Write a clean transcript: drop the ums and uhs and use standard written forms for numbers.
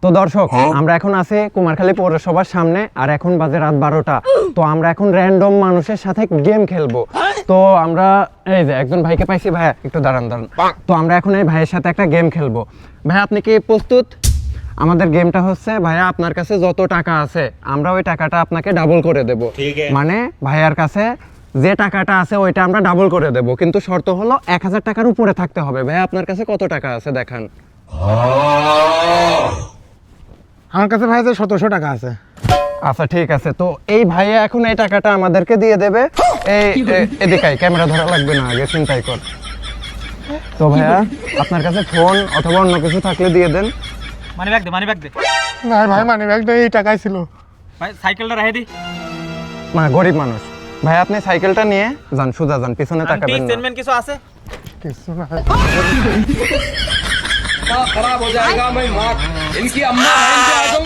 তো দর্শক আমরা এখন আছি কুমারখালী পৌরসভার সামনে আর এখন বাজে রাত 12টা। তো আমরা এখন র্যান্ডম মানুষের সাথে গেম খেলবো। তো আমরা এই যে একজন ভাইকে পাইছি, ভাইয়া একটু দাঁড়ান। তো আমরা এখন এই ভাইয়ের সাথে একটা গেম খেলবো। ভাইয়া আপনি কি প্রস্তুত? আমাদের গেমটা হচ্ছে ভাইয়া আপনার কাছে যত টাকা আছে আমরা ওই টাকাটা আপনাকে ডাবল করে দেব। মানে ভাইয়ার কাছে যে টাকাটা আছে ওইটা আমরা ডাবল করে দেব, কিন্তু শর্ত হলো 1000 টাকার উপরে থাকতে হবে। ভাইয়া আপনার কাছে কত টাকা আছে দেখান। আমার কাছে ভাই 1700 টাকা আছে। আচ্ছা ঠিক আছে, তো এই ভাইয়া এখন এই টাকাটা আমাদেরকে দিয়ে দেবে। এদিকে ক্যামেরা ধরা লাগবে না, আগে চিন্তাই কর। তো ভাইয়া আপনার কাছে ফোন অথবা অন্য কিছু থাকলে দিয়ে দেন। মানি ব্যাগ দে না ভাই মানে ব্যাগটা এই টাকাই ছিল। ভাই সাইকেলটা রেখে দি। মানে গরিব মানুষ। ভাই আপনি সাইকেলটা নিয়ে যান, সোজা যান, পিছনে তাকাবেন না। স্টেটমেন্ট কিছু আছে? কিছু না। खराब हो जाएगा मैं माँ इनकी अम्मा है इनके आजम